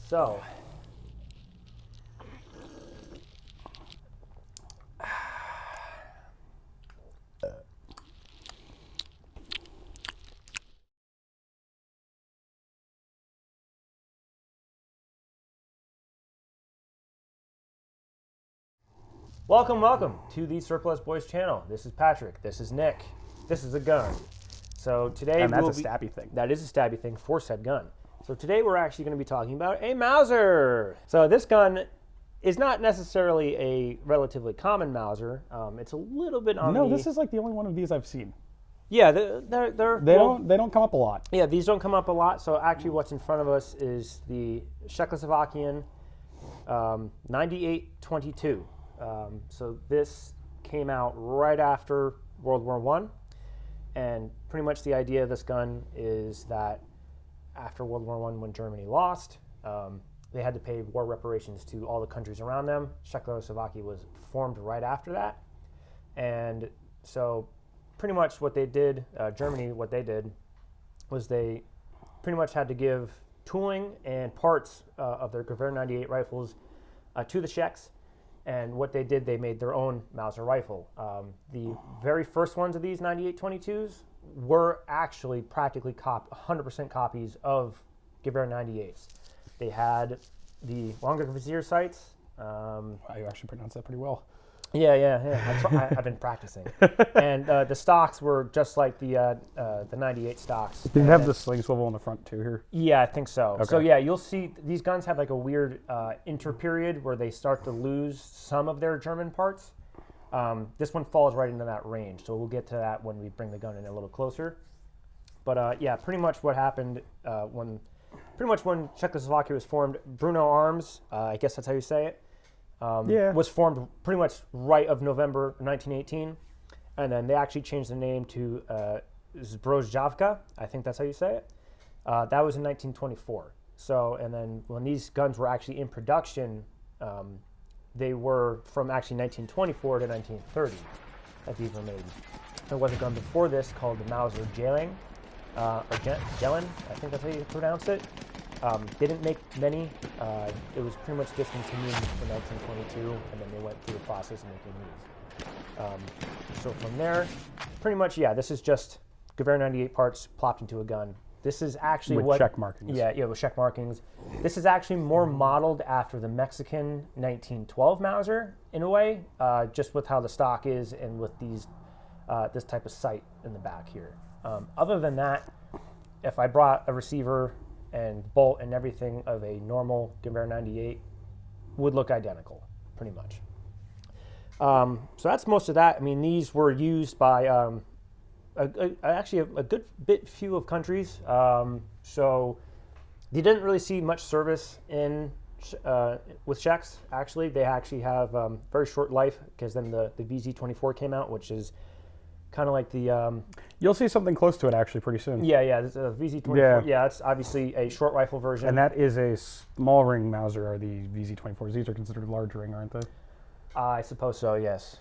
So, welcome to the Surplus Boys channel. This is Patrick. This is Nick. This is a gun. So today and that's a stabby thing. That is a stabby thing for said gun. So today we're actually going to be talking about a Mauser. So this gun is not necessarily a relatively common Mauser. It's a little bit on this is like the only one of these I've seen. Yeah, they don't come up a lot. Yeah, these don't come up a lot. So actually, what's in front of us is the Czechoslovakian 9822. So this came out right after World War I, and pretty much the idea of this gun is that after World War I, when Germany lost, they had to pay war reparations to all the countries around them. Czechoslovakia was formed right after that, and so pretty much what they did, Germany, what they did was they pretty much had to give tooling and parts of their Gewehr 98 rifles to the Czechs. And what they did, they made their own Mauser rifle. The very first ones of these 9822s were actually practically 100% copies of Gewehr 98s. They had the longer vizier sights. You actually pronounced that pretty well. Yeah. I've been practicing. And the stocks were just like the 98 stocks. Did it have the sling swivel in the front too here? Yeah, I think so. Okay. So yeah, you'll see these guns have like a weird interperiod where they start to lose some of their German parts. This one falls right into that range, so we'll get to that when we bring the gun in a little closer. But yeah, pretty much what happened when Czechoslovakia was formed, Bruno Arms, I guess that's how you say it, was formed pretty much right of November 1918, and then they actually changed the name to Zbrojovka. I think that's how you say it. That was in 1924. So, and then when these guns were actually in production, they were from actually 1924 to 1930 that these were made. There was a gun before this called the Mauser Jelling, or Jelen, I think that's how you pronounce it. Didn't make many. It was pretty much discontinued in 1922, and then they went through the process of making these. So from there, pretty much, yeah, this is just Gewehr 98 parts plopped into a gun. This is actually with Czech markings. Yeah, with Czech markings. This is actually more modeled after the Mexican 1912 Mauser in a way, just with how the stock is and with these this type of sight in the back here. Other than that, if I brought a receiver and bolt and everything of a normal Gewehr 98, would look identical, pretty much. So that's most of that. I mean, these were used by actually a good few of countries. So they didn't really see much service in with Czechs. Actually, they actually have very short life, because then the VZ-24 came out, which is kind of like the... You'll see something close to it actually pretty soon. Yeah, this VZ-24. Yeah, it's obviously a short rifle version. And that is a small ring Mauser, or the VZ-24s. These are considered large ring, aren't they? I suppose so, yes.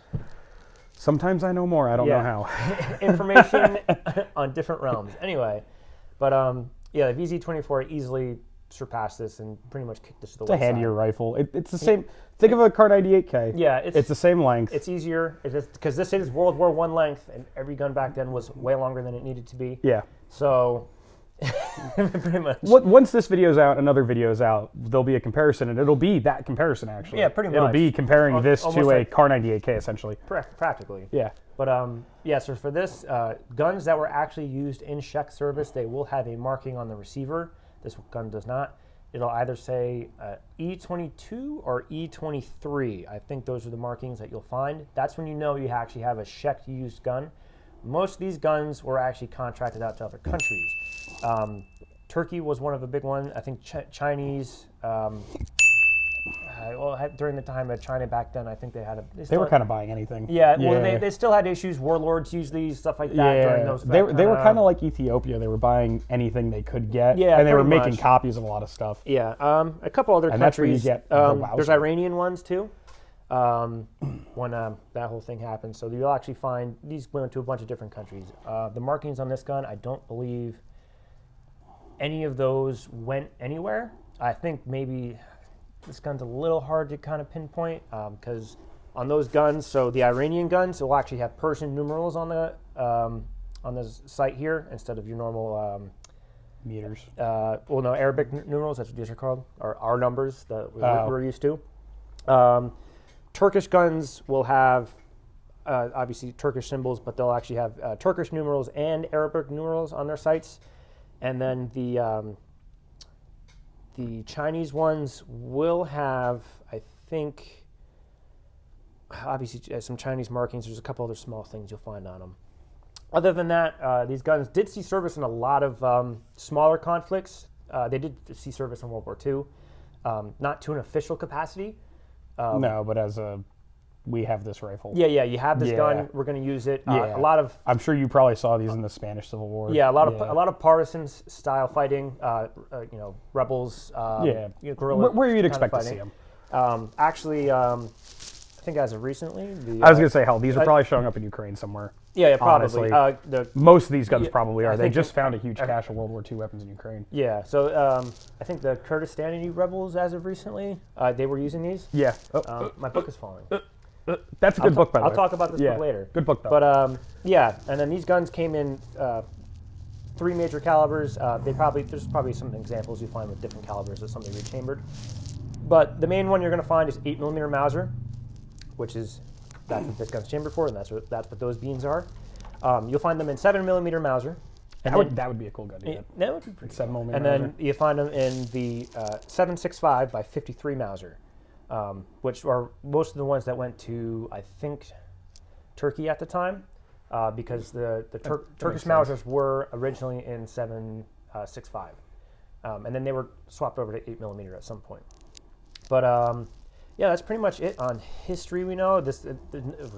Sometimes I know more, I don't know how. Information on different realms. Anyway, but yeah, the VZ-24 easily surpassed this and pretty much kicked this to the wayside. It's a handier rifle. It's the same. Think of a Kar 98K. Yeah, it's the same length. It's easier. It's just because this is World War I length, and every gun back then was way longer than it needed to be. Yeah. So pretty much. Once this video's out, another video's out, there'll be a comparison, and it'll be that comparison actually. Yeah, pretty much. It'll be comparing this to like a Kar 98K essentially. Practically. Yeah. But yeah, so for this, guns that were actually used in Czech service, they will have a marking on the receiver. This gun does not. It'll either say E22 or E23. I think those are the markings that you'll find. That's when you know you actually have a Czech used gun. Most of these guns were actually contracted out to other countries. Turkey was one of the big ones. I think Chinese, well, during the time of China back then, I think they had a... They were kind of buying anything. Yeah, well, they still had issues. Warlords used these, stuff like that during those... They were kind of like Ethiopia. They were buying anything they could get. Yeah, and they were making copies of a lot of stuff. Yeah, a couple other countries. That's where you get there's Iranian ones, too. When that whole thing happened. So you'll actually find these went to a bunch of different countries. The markings on this gun, I don't believe any of those went anywhere. I think maybe this gun's a little hard to kind of pinpoint because on those guns, so the Iranian guns, it will actually have Persian numerals on the sight here instead of your normal meters. Well, no, Arabic numerals. That's what these are called, or our numbers that we're used to. Turkish guns will have obviously Turkish symbols, but they'll actually have Turkish numerals and Arabic numerals on their sights, and then the Chinese ones will have, I think, obviously some Chinese markings. There's a couple other small things you'll find on them. Other than that, these guns did see service in a lot of smaller conflicts. They did see service in World War II, not to an official capacity. No, but as we have this rifle. Yeah, you have this gun. We're going to use it. A lot of. I'm sure you probably saw these in the Spanish Civil War. Yeah, a lot of partisan style fighting. Rebels. Guerrilla. Where you'd expect to see them. Actually, I think as of recently, I was going to say, hell, these are probably showing up in Ukraine somewhere. Yeah, probably. Most of these guns probably are. They just found a huge cache of World War II weapons in Ukraine. Yeah, so I think the Kurdistani rebels, as of recently, they were using these. Yeah. My book is falling. That's a good book, by the way. I'll talk about this book later. Good book, though. But and then these guns came in 3 major calibers. There's probably some examples you find with different calibers of something rechambered. But the main one you're going to find is 8mm Mauser, which is that's what this gun's chambered for, and that's what those beans are. You'll find them in 7mm Mauser. And that would be a cool gun. That would be pretty 7mm. And then you find them in the 7.65 by 53 Mauser, which are most of the ones that went to, I think, Turkey at the time, because the Turkish Mausers were originally in 7.65, and then they were swapped over to 8mm at some point. But yeah, that's pretty much it on history we know. It was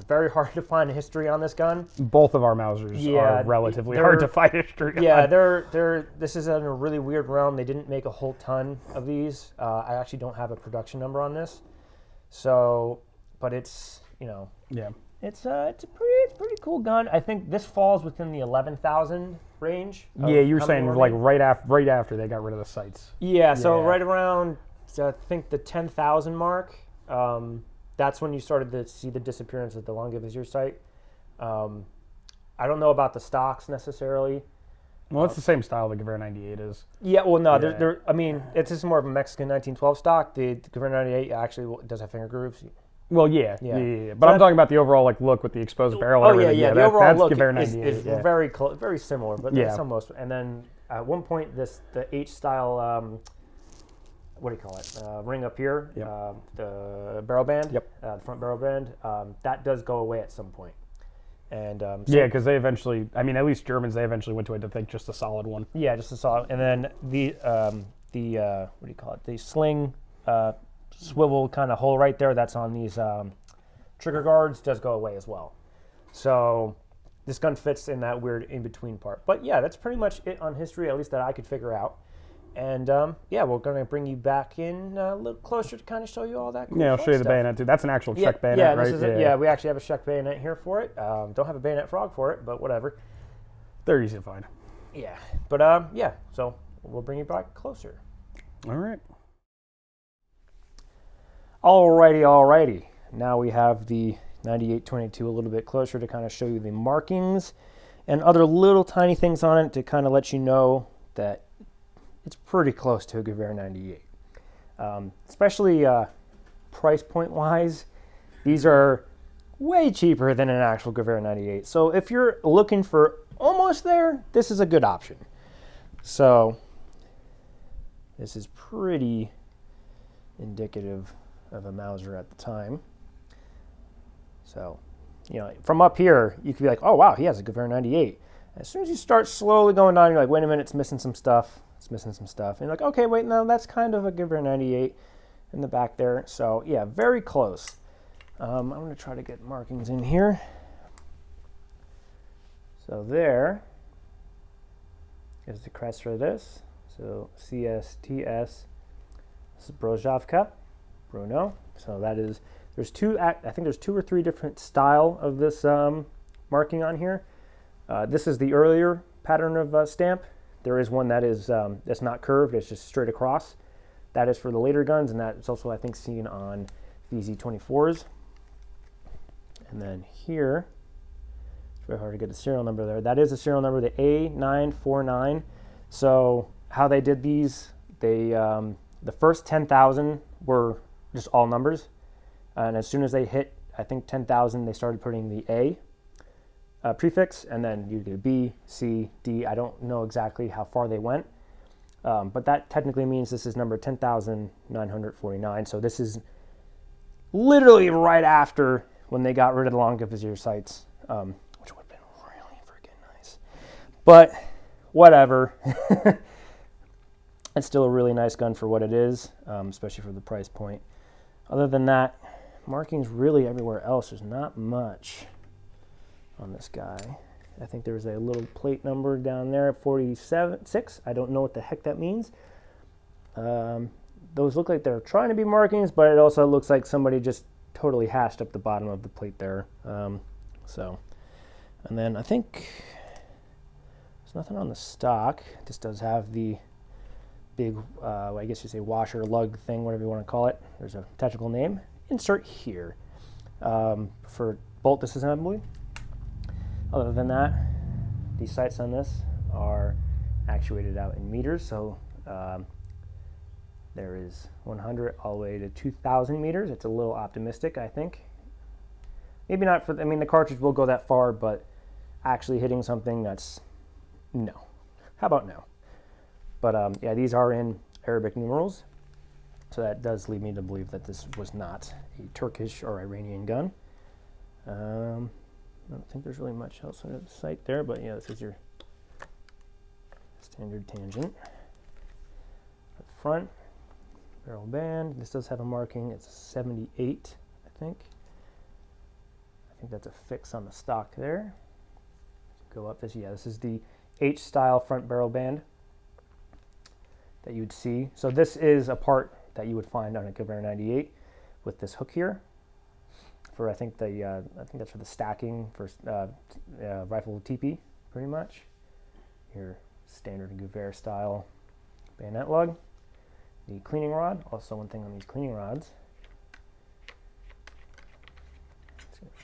very hard to find history on this gun. Both of our Mausers are relatively hard to find history on. Yeah, this is in a really weird realm. They didn't make a whole ton of these. I actually don't have a production number on this. So, but it's, it's a pretty cool gun. I think this falls within the 11,000 range. Yeah, you were saying like right after they got rid of the sights. Yeah, so right around, I think the 10,000 mark. That's when you started to see the disappearance of the Longa-Vizier sight. I don't know about the stocks necessarily. Well, it's the same style the Gewehr 98 is. Yeah, well, no, I mean, it's just more of a Mexican 1912 stock. The Gewehr 98 actually does have finger grooves. Well, yeah. But I'm talking about the overall look with the exposed barrel. Oh, yeah. The overall look is very similar, but it's almost. And then at one point, the H style. What do you call it? Ring up here, the barrel band, the front barrel band. That does go away at some point. And because they eventually, I mean, at least Germans, they eventually went to, I think, just a solid one. Yeah, just a solid. And then the what do you call it? The sling swivel kind of hole right there. That's on these trigger guards. Does go away as well. So this gun fits in that weird in between part. But yeah, that's pretty much it on history, at least that I could figure out. And we're going to bring you back in a little closer to kind of show you all that cool I'll show you the bayonet too. That's an actual Czech bayonet, right? We actually have a Czech bayonet here for it. Don't have a bayonet frog for it, but whatever. They're easy to find. Yeah, but so we'll bring you back closer. All right. Alrighty. Now we have the 9822 a little bit closer to kind of show you the markings and other little tiny things on it to kind of let you know that it's pretty close to a Gewehr 98. Especially price point wise, these are way cheaper than an actual Gewehr 98. So if you're looking for almost there, this is a good option. So this is pretty indicative of a Mauser at the time. So, from up here, you could be like, oh wow, he has a Gewehr 98. As soon as you start slowly going down, you're like, wait a minute, it's missing some stuff. And you're like, okay, wait, no, that's kind of a Gewehr 98 in the back there. So yeah, very close. I'm going to try to get markings in here. So there is the crest for this. So CSTS, this is Brozovka, Bruno. So that is, I think there's 2 or 3 different style of this marking on here. This is the earlier pattern of stamp. There is one that is that's not curved; it's just straight across. that is for the later guns, and that's also, I think, seen on VZ24s. And then here, it's very hard to get the serial number there. That is the serial number, the A949. So how they did these, they the first 10,000 were just all numbers, and as soon as they hit, I think 10,000, they started putting the A prefix, and then you do B, C, D. I don't know exactly how far they went, but that technically means this is number 10,949. So this is literally right after when they got rid of the longer Vizier sights, which would have been really freaking nice. But whatever. It's still a really nice gun for what it is, especially for the price point. Other than that, markings really everywhere else. There's not much on this guy. I think there's a little plate number down there at 47.6. I don't know what the heck that means. Those look like they're trying to be markings, but it also looks like somebody just totally hashed up the bottom of the plate there. And then I think there's nothing on the stock. This does have the big, I guess you say washer, lug thing, whatever you want to call it. There's a technical name. Insert here for bolt disassembly. Other than that, these sights on this are actuated out in meters. So there is 100 all the way to 2,000 meters. It's a little optimistic, I think. Maybe not for, I mean, the cartridge will go that far, but actually hitting something, that's no. How about no? But yeah, these are in Arabic numerals. So that does lead me to believe that this was not a Turkish or Iranian gun. I don't think there's really much else on the sight there, but yeah, this is your standard tangent. Up front, barrel band. This does have a marking. It's a 78, I think. I think that's a fix on the stock there. Go up this, yeah, this is the H-style front barrel band that you would see. So this is a part that you would find on a Caveira 98 with this hook here. For I think that's for the stacking for rifle TP, pretty much. Your standard Caveira style bayonet lug. The cleaning rod. Also, one thing on these cleaning rods.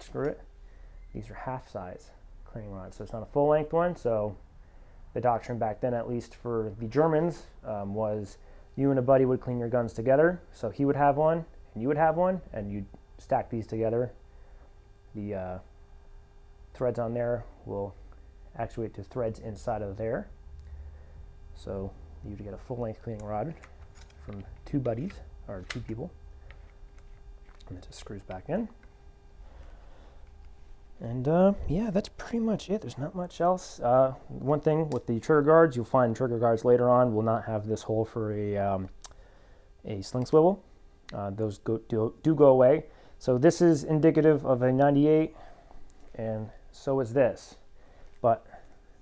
Screw it. These are half size cleaning rods, so it's not a full length one. So the doctrine back then, at least for the Germans, was you and a buddy would clean your guns together. So he would have one, and you would have one, and you'd stack these together. The threads on there will actuate to threads inside of there. So you would get a full-length cleaning rod from two buddies, or two people. And it just screws back in. And yeah, that's pretty much it. There's not much else. One thing with the trigger guards, you'll find trigger guards later on will not have this hole for a sling swivel. Those do go away. So this is indicative of a 98, and so is this. But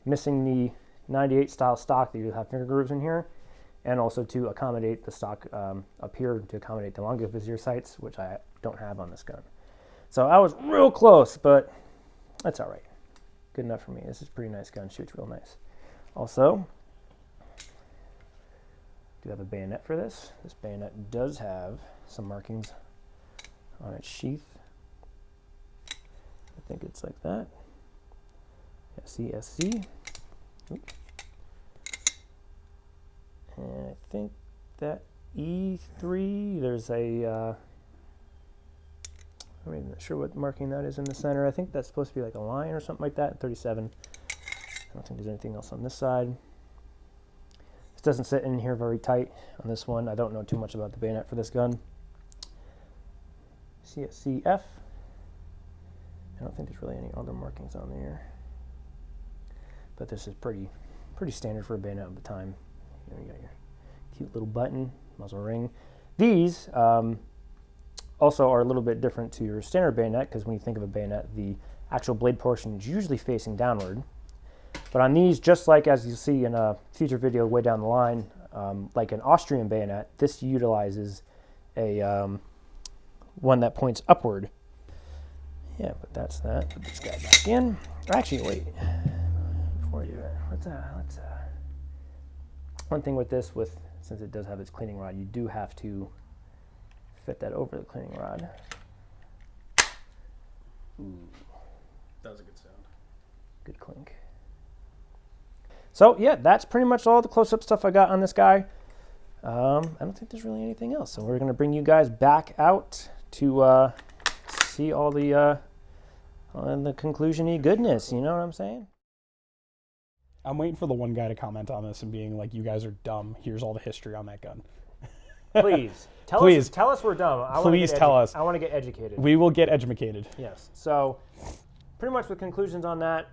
missing the 98 style stock, that you have finger grooves in here, and also to accommodate the stock up here to accommodate the longer Vizier sights, which I don't have on this gun. So I was real close, but that's all right. Good enough for me. This is a pretty nice gun. Shoots real nice. Also, do have a bayonet for this. This bayonet does have some markings on its sheath. I think it's like that. SCSC. And I think that E3, there's a I'm not even sure what marking that is in the center. I think that's supposed to be like a line or something like that. 37. I don't think there's anything else on this side. This doesn't sit in here very tight on this one. I don't know too much about the bayonet for this gun. CSCF. I don't think there's really any other markings on there. But this is pretty standard for a bayonet of the time. You know, you got your cute little button, muzzle ring. These also are a little bit different to your standard bayonet, because when you think of a bayonet, the actual blade portion is usually facing downward. But on these, just like as you see in a future video way down the line, like an Austrian bayonet, this utilizes a one that points upward. Yeah, but that's that. Put this guy back in. Actually, wait. Before I do that, let's one thing with this, with since it does have its cleaning rod, you do have to fit that over the cleaning rod. Ooh. That was a good sound. Good clink. So yeah, that's pretty much all the close-up stuff I got on this guy. I don't think there's really anything else. So we're going to bring you guys back out to see all the conclusion-y goodness. You know what I'm saying? I'm waiting for the one guy to comment on this and being like, "You guys are dumb. Here's all the history on that gun." Please tell us we're dumb. Please tell us. I want to get educated. We will get educated. Yes. So pretty much with conclusions on that.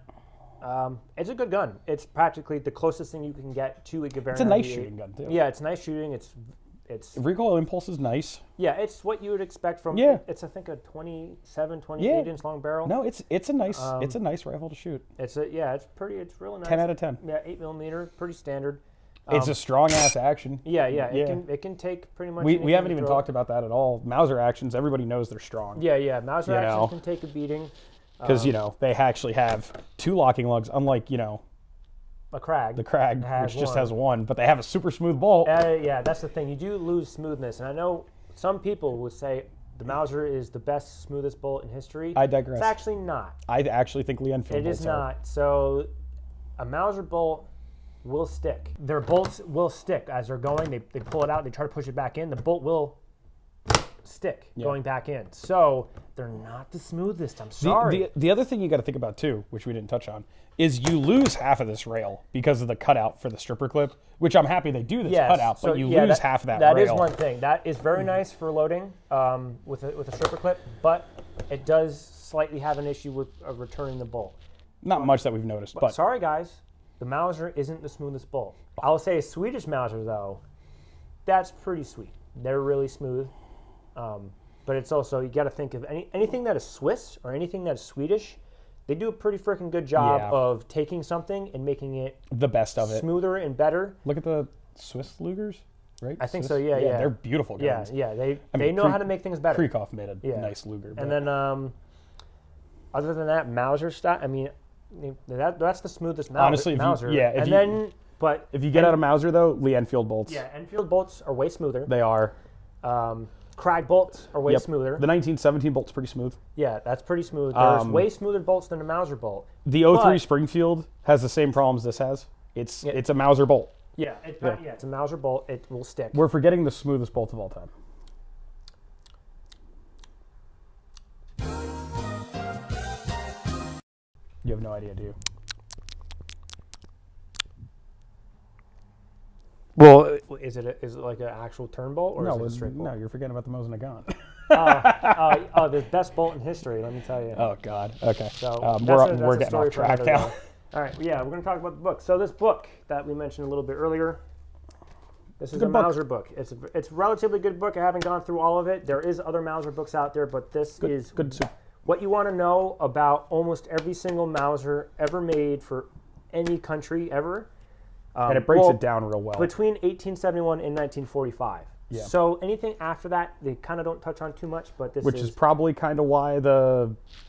It's a good gun. It's practically the closest thing you can get to a Gavarna. It's a nice shooting gun too. Yeah, it's nice shooting. It's recoil impulse is nice. Yeah, it's what you would expect from. Yeah. It's I think a 28 inch long barrel. No, it's a nice rifle to shoot. It's really nice. 10 out of 10. Yeah, 8mm, pretty standard. It's a strong ass action. Yeah. It can take pretty much. We haven't even talked about that at all. Mauser actions, everybody knows they're strong. Yeah. Mauser actions can take a beating. Because, they actually have 2 locking lugs, unlike, a Krag. the Krag, which just has 1, but they have a super smooth bolt. Yeah, that's the thing. You do lose smoothness. And I know some people would say the Mauser is the best, smoothest bolt in history. I digress. It's actually not. I actually think Lee Enfield bolts It is not. So a Mauser bolt will stick. Their bolts will stick as they're going. They pull it out. They try to push it back in. The bolt will stick going back in. So they're not the smoothest. I'm sorry. The other thing you got to think about too, which we didn't touch on, is you lose half of this rail because of the cutout for the stripper clip, which I'm happy they do this cutout, but you lose half of that rail. That is one thing. That is very nice for loading with a stripper clip, but it does slightly have an issue with returning the bolt. Not much that we've noticed, but sorry guys, the Mauser isn't the smoothest bolt. I'll say a Swedish Mauser though, that's pretty sweet. They're really smooth. But it's also, you got to think of anything that is Swiss or anything that is Swedish, they do a pretty freaking good job of taking something and making it the best of it, smoother and better. Look at the Swiss Lugers, right? I think so. Yeah. They're beautiful guns. Yeah. They know how to make things better. Krieghoff made a nice Luger. And then, other than that, Mauser stuff. I mean, that's the smoothest Mauser. Honestly, but if you get out of Mauser though, Lee Enfield bolts. Yeah, Enfield bolts are way smoother. They are. Krag bolts are way smoother. The 1917 bolt's pretty smooth. Yeah, that's pretty smooth. There's way smoother bolts than a Mauser bolt. The 03 Springfield has the same problems this has. It's a Mauser bolt. Yeah, it's a Mauser bolt. It will stick. We're forgetting the smoothest bolt of all time. You have no idea, do you? Well, is it like an actual turn bolt or is it a straight bolt? No, you're forgetting about the Mauser Nagant. The best bolt in history, let me tell you. Oh, God. Okay. So we're getting off track now. All right, we're going to talk about the book. So this book that we mentioned a little bit earlier, this is a Mauser book. It's a relatively good book. I haven't gone through all of it. There is other Mauser books out there, but this is what you want to know about almost every single Mauser ever made for any country ever. And it breaks it down real well. Between 1871 and 1945. Yeah. So anything after that, they kind of don't touch on too much, but this is probably kind of why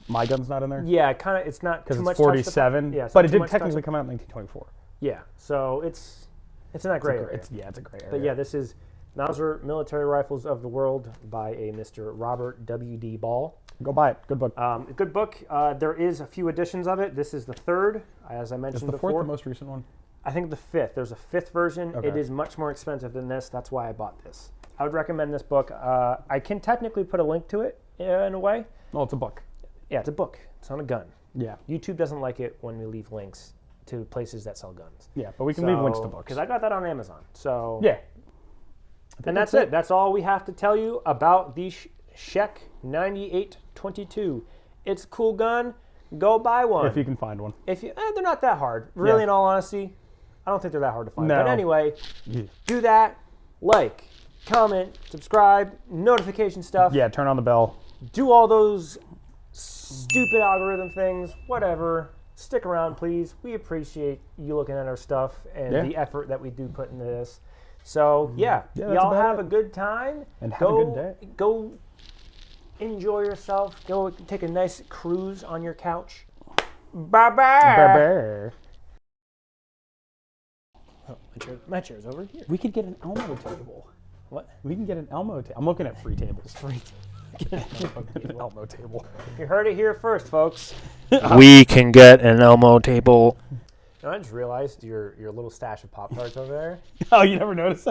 My Gun's not in there. Yeah, kind of. It's not too much. Because it's 47. Yeah, but it did technically come out in 1924. Yeah, so it's in that gray area. It's a gray area. But yeah, this is Mauser Military Rifles of the World by a Mr. Robert W.D. Ball. Go buy it. Good book. Good book. There is a few editions of it. This is the third, as I mentioned before. Is the fourth the most recent one? I think the fifth. There's a fifth version. Okay. It is much more expensive than this. That's why I bought this. I would recommend this book. I can technically put a link to it in a way. Well, it's a book. Yeah, it's a book. It's not a gun. Yeah. YouTube doesn't like it when we leave links to places that sell guns. Yeah, but we can leave links to books. Because I got that on Amazon. So yeah. And that's it. That's all we have to tell you about the Czech 9822. It's a cool gun. Go buy one. If you can find one. If you, they're not that hard. Really, in all honesty, I don't think they're that hard to find. No. But anyway, do that. Like, comment, subscribe, notification stuff. Yeah, turn on the bell. Do all those stupid algorithm things, whatever. Stick around, please. We appreciate you looking at our stuff and the effort that we do put into this. So, y'all have a good time. And have a good day. Go enjoy yourself. Go take a nice cruise on your couch. Bye-bye. Bye-bye. Oh, my chair's over here. We could get an Elmo table. What? We can get an Elmo table. I'm looking at free tables. An Elmo table. You heard it here first, folks. We can get an Elmo table. I just realized your little stash of Pop-Tarts over there. Oh, you never noticed that?